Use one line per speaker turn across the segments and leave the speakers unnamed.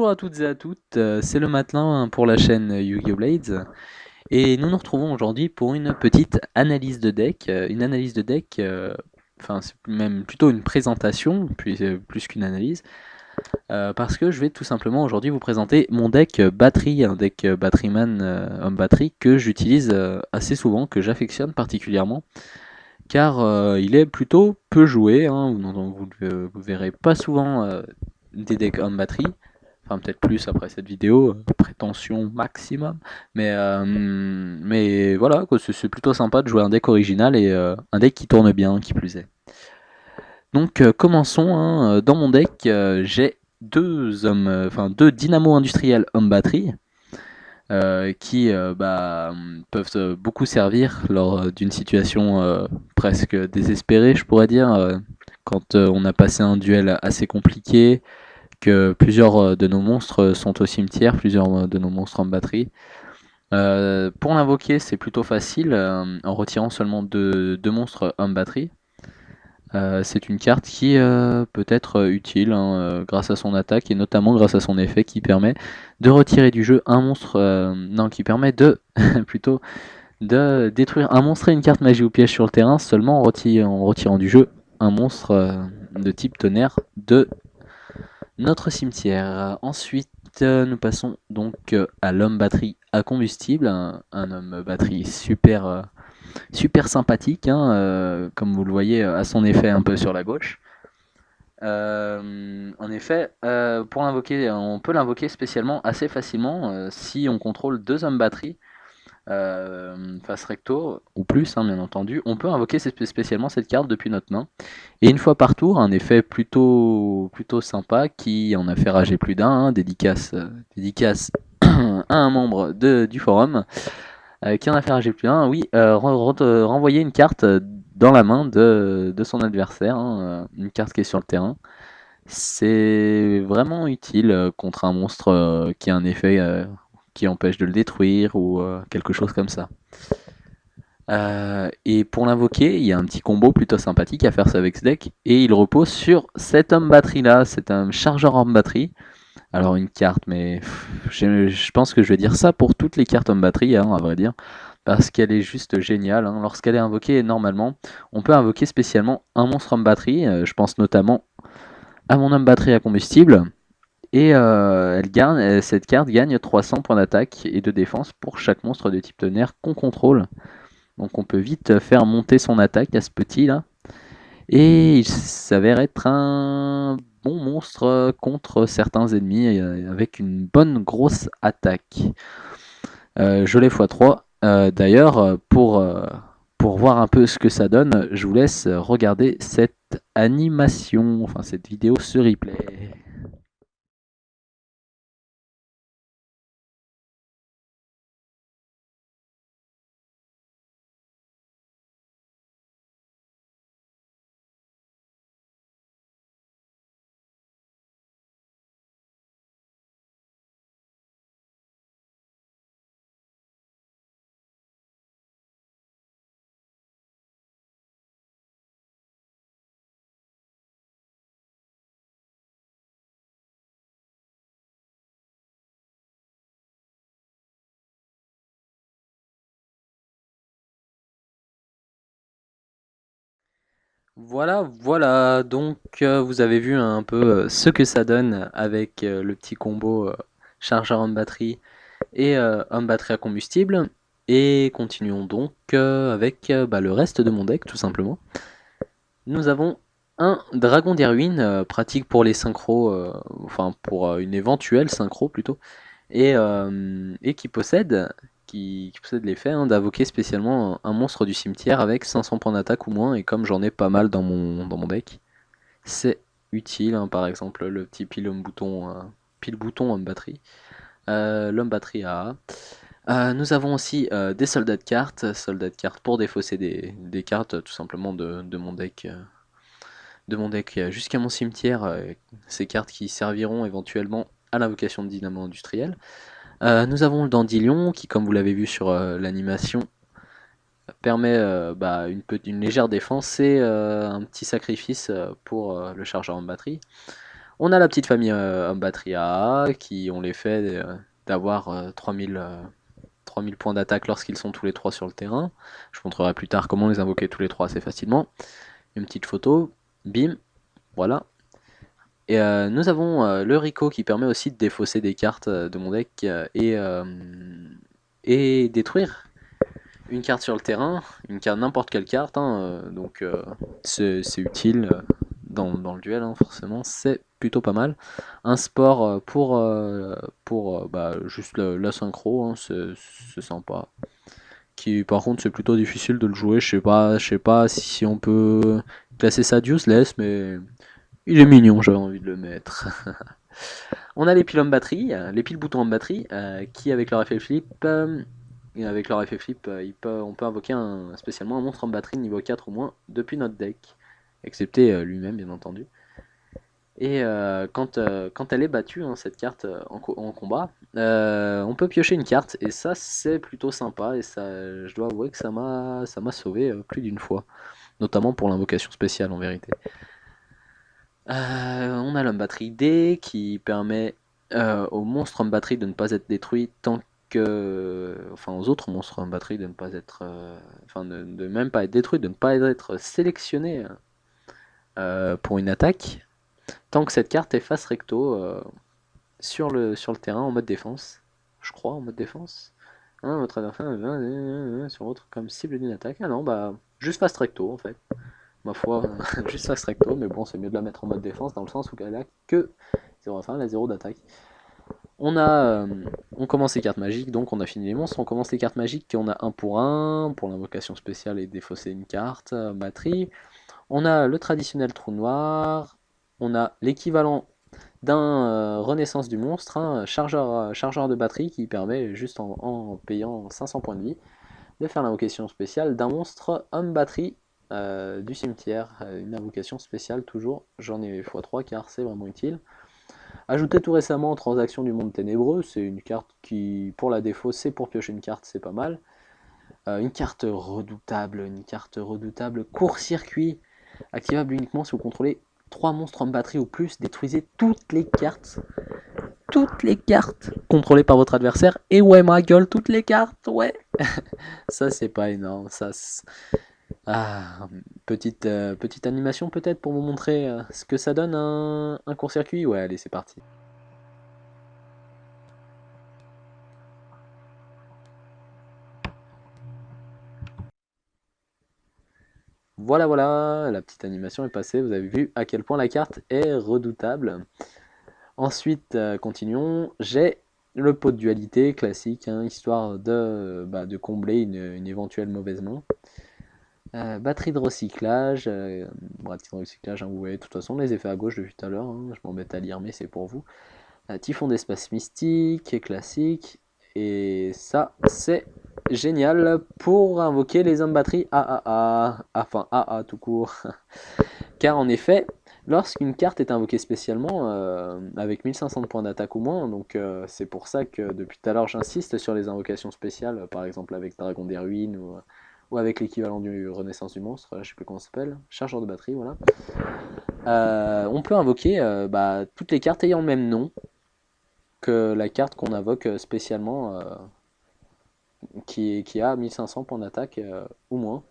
Bonjour à toutes et à toutes, c'est le Matelin pour la chaîne Yu-Gi-Oh! Blades et nous nous retrouvons aujourd'hui pour une petite analyse de deck, une analyse de deck, enfin c'est même plutôt une présentation, puis, plus qu'une analyse, parce que je vais tout simplement aujourd'hui vous présenter mon deck batterie, un deck Batteryman homme batterie que j'utilise assez souvent, que j'affectionne particulièrement, car il est plutôt peu joué, hein, vous ne verrez pas souvent des decks homme batterie. Enfin, peut-être plus après cette vidéo, prétention maximum. Mais voilà, quoi, c'est plutôt sympa de jouer un deck original et un deck qui tourne bien, qui plus est. Donc commençons, hein. Dans mon deck, j'ai deux dynamo industriels homme batterie qui peuvent beaucoup servir lors d'une situation presque désespérée, je pourrais dire, quand on a passé un duel assez compliqué, que plusieurs de nos monstres sont au cimetière, plusieurs de nos monstres en batterie. Pour l'invoquer, c'est plutôt facile, en retirant seulement deux monstres en batterie. C'est une carte qui peut être utile, hein, grâce à son attaque et notamment grâce à son effet qui permet de retirer du jeu un monstre, qui permet de plutôt de détruire un monstre et une carte magie ou piège sur le terrain seulement en retirant du jeu un monstre de type tonnerre de notre cimetière. Ensuite, nous passons donc à l'homme batterie à combustible, un homme batterie super sympathique, hein, comme vous le voyez à son effet un peu sur la gauche. En effet, pour l'invoquer, on peut l'invoquer spécialement assez facilement si on contrôle deux hommes batterie face recto ou plus, hein, bien entendu. On peut invoquer spécialement cette carte depuis notre main. Et une fois par tour, un effet plutôt sympa qui en a fait rager plus d'un, hein, dédicace à un membre du forum, qui en a fait rager plus d'un, oui, renvoyer une carte dans la main de son adversaire, hein, une carte qui est sur le terrain. C'est vraiment utile contre un monstre qui a un effet qui empêche de le détruire ou quelque chose comme ça. Et pour l'invoquer, il y a un petit combo plutôt sympathique à faire avec ce deck, et il repose sur cet homme batterie là, c'est un chargeur homme batterie. Alors une carte, mais je pense que je vais dire ça pour toutes les cartes homme batterie, hein, à vrai dire, parce qu'elle est juste géniale, hein. Lorsqu'elle est invoquée normalement, on peut invoquer spécialement un monstre homme batterie, je pense notamment à mon homme batterie à combustible, et cette carte gagne 300 points d'attaque et de défense pour chaque monstre de type tonnerre qu'on contrôle. Donc on peut vite faire monter son attaque à ce petit là. Et il s'avère être un bon monstre contre certains ennemis avec une bonne grosse attaque. Je l'ai x3. D'ailleurs, pour voir un peu ce que ça donne, je vous laisse regarder cette animation, enfin cette vidéo, ce replay. Voilà, donc vous avez vu un peu ce que ça donne avec le petit combo chargeur en batterie et homme batterie à combustible. Et continuons donc avec le reste de mon deck, tout simplement. Nous avons un Dragon des Ruines, pratique pour les synchros, enfin pour une éventuelle synchro plutôt, et qui possède l'effet d'invoquer spécialement un monstre du cimetière avec 500 points d'attaque ou moins, et comme j'en ai pas mal dans mon deck, c'est utile, hein. Par exemple le petit pile-bouton homme batterie, l'homme batterie AA. Nous avons aussi des soldats de cartes pour défausser des cartes tout simplement de mon deck. Jusqu'à mon cimetière, ces cartes qui serviront éventuellement à l'invocation de dynamo industriel. Nous avons le dandelion qui, comme vous l'avez vu sur l'animation, permet une légère défense et un petit sacrifice pour le chargeur en batterie. On a la petite famille homme batterie AA qui ont l'effet d'avoir 3000 points d'attaque lorsqu'ils sont tous les 3 sur le terrain. Je vous montrerai plus tard comment les invoquer tous les 3 assez facilement. Une petite photo, bim, voilà. Et nous avons le Rico qui permet aussi de défausser des cartes de mon deck et détruire une carte sur le terrain, une carte, n'importe quelle carte, hein, donc c'est utile dans le duel, hein, forcément, c'est plutôt pas mal. Un sport pour juste la synchro, hein, c'est sympa. Qui par contre c'est plutôt difficile de le jouer, je sais pas si on peut classer ça useless, mais il est mignon, j'avais envie de le mettre. On a les piles en batterie, les piles boutons en batterie, qui avec leur effet flip, on peut invoquer spécialement un monstre en batterie niveau 4 ou moins depuis notre deck, excepté lui-même bien entendu. Et quand elle est battue, hein, cette carte en combat, on peut piocher une carte, et ça c'est plutôt sympa, et ça, je dois avouer que ça m'a sauvé plus d'une fois, notamment pour l'invocation spéciale en vérité. On a l'homme batterie D qui permet aux monstres en batterie de ne pas être détruits tant que. Enfin, aux autres monstres en batterie de ne pas être. Enfin, de même pas être détruits, de ne pas être sélectionnés pour une attaque, tant que cette carte est face recto sur le terrain en mode défense. Je crois, en mode défense. Hein, votre adversaire sur autre comme cible d'une attaque. Ah non, bah, juste face recto en fait. Ma foi, juste face recto, mais bon, c'est mieux de la mettre en mode défense dans le sens où elle a que 0, enfin, elle a 0 d'attaque. On commence les cartes magiques, donc on a fini les monstres. On commence les cartes magiques, on a 1 pour l'invocation spéciale et défausser une carte, batterie. On a le traditionnel trou noir, on a l'équivalent d'un renaissance du monstre, hein, chargeur de batterie qui permet, juste en payant 500 points de vie, de faire l'invocation spéciale d'un monstre homme batterie du cimetière. Une invocation spéciale toujours, j'en ai x3 car c'est vraiment utile. Ajouté tout récemment en transaction du monde ténébreux, c'est une carte qui, pour la défaut, c'est pour piocher une carte, c'est pas mal. Une carte redoutable, court-circuit, activable uniquement si vous contrôlez 3 monstres en batterie ou plus, détruisez toutes les cartes contrôlées par votre adversaire, et ouais ma gueule, toutes les cartes, ouais. Ça c'est pas énorme, ça petite animation peut-être pour vous montrer ce que ça donne un court-circuit. Ouais, allez, c'est parti. Voilà, voilà, la petite animation est passée. Vous avez vu à quel point la carte est redoutable. Ensuite, continuons. J'ai le pot de dualité classique, hein, histoire de combler une éventuelle mauvaise main. Batterie de recyclage, hein, vous voyez de toute façon les effets à gauche depuis tout à l'heure, hein, je m'embête à lire mais c'est pour vous. Typhon d'espace mystique, classique, et ça c'est génial pour invoquer les hommes batterie AAA, enfin AA tout court. Car en effet, lorsqu'une carte est invoquée spécialement avec 1500 points d'attaque ou moins, donc c'est pour ça que depuis tout à l'heure j'insiste sur les invocations spéciales, par exemple avec Dragon des Ruines ou avec l'équivalent du Renaissance du Monstre, je sais plus comment ça s'appelle, chargeur de batterie, voilà. On peut invoquer toutes les cartes ayant le même nom que la carte qu'on invoque spécialement qui a 1500 points d'attaque ou moins.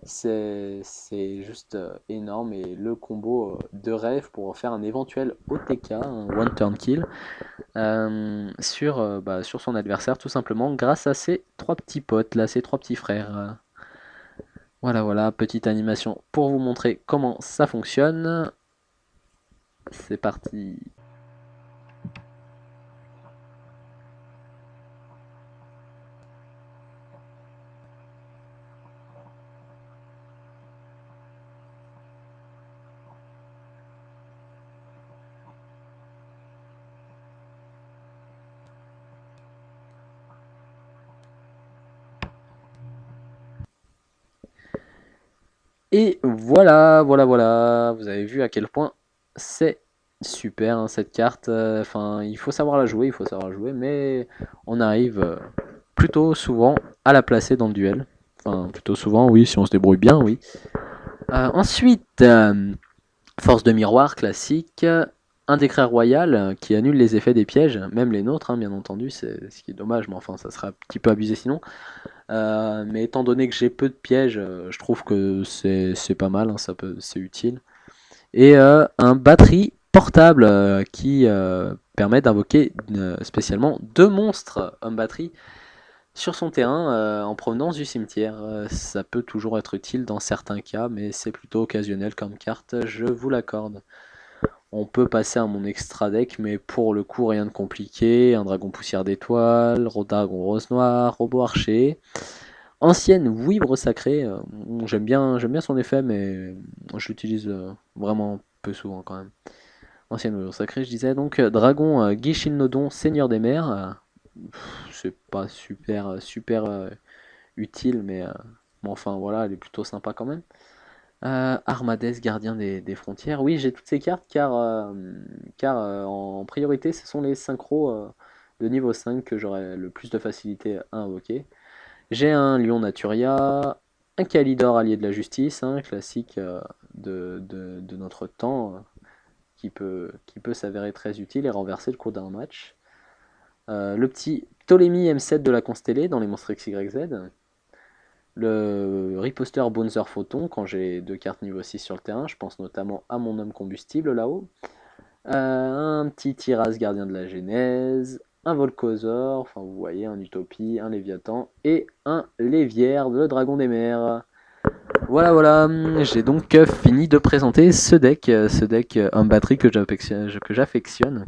C'est juste énorme, et le combo de rêve pour faire un éventuel OTK, un One Turn Kill, sur son adversaire, tout simplement grâce à ces 3 petits potes là, ces 3 petits frères. Voilà, petite animation pour vous montrer comment ça fonctionne. C'est parti. Et voilà, vous avez vu à quel point c'est super hein, cette carte. Enfin, il faut savoir la jouer, mais on arrive plutôt souvent à la placer dans le duel. Enfin, plutôt souvent, oui, si on se débrouille bien, oui. Ensuite, force de miroir classique. un décret royal qui annule les effets des pièges, même les nôtres, hein, bien entendu, c'est ce qui est dommage, mais enfin ça serait un petit peu abusé sinon. Mais étant donné que j'ai peu de pièges, je trouve que c'est pas mal, hein, c'est utile. Et un batterie portable qui permet d'invoquer spécialement 2 monstres homme batterie sur son terrain en provenance du cimetière. Ça peut toujours être utile dans certains cas, mais c'est plutôt occasionnel comme carte, je vous l'accorde. On peut passer à mon extra deck, mais pour le coup, rien de compliqué. Un dragon poussière d'étoiles, dragon rose noir, robot archer. Ancienne Ouivre sacrée, j'aime bien son effet, mais je l'utilise vraiment peu souvent quand même. Ancienne Ouivre sacrée, je disais donc. Dragon Gishin Nodon, Seigneur des mers. C'est pas super utile, mais bon, enfin voilà, elle est plutôt sympa quand même. Armades, gardien des frontières. Oui, j'ai toutes ces cartes car en priorité, ce sont les synchros de niveau 5 que j'aurai le plus de facilité à invoquer. J'ai un Lion Naturia, un Kalidor allié de la justice, un classique de notre temps qui peut s'avérer très utile et renverser le cours d'un match. Le petit Ptolémie M7 de la Constellée dans les monstres XYZ. Le riposter Bouncer Photon quand j'ai 2 cartes niveau 6 sur le terrain, je pense notamment à mon homme combustible là-haut. Un petit Tiras gardien de la Genèse, un Volcosaur, enfin vous voyez, un Utopie, un Léviathan et un Lévière, le dragon des mers. Voilà, j'ai donc fini de présenter ce deck homme batterie que j'affectionne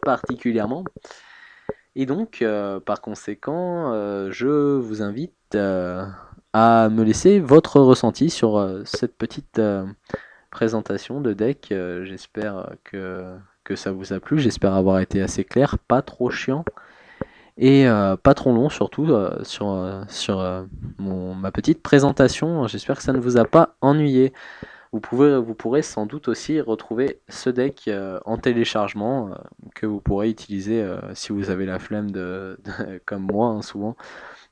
particulièrement. Et donc, par conséquent, je vous invite à me laisser votre ressenti sur cette petite présentation de deck. J'espère que ça vous a plu, j'espère avoir été assez clair, pas trop chiant et pas trop long surtout sur ma petite présentation. J'espère que ça ne vous a pas ennuyé. Vous pourrez sans doute aussi retrouver ce deck en téléchargement que vous pourrez utiliser si vous avez la flemme comme moi hein, souvent,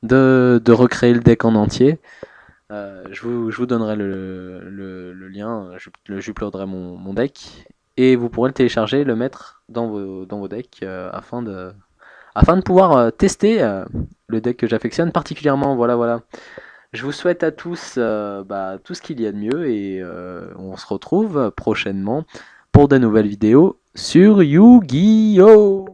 de recréer le deck en entier. Je vous donnerai le lien, j'uploaderai mon deck et vous pourrez le télécharger, le mettre dans vos decks afin de pouvoir tester le deck que j'affectionne particulièrement. Voilà. Je vous souhaite à tous tout ce qu'il y a de mieux et on se retrouve prochainement pour de nouvelles vidéos sur Yu-Gi-Oh!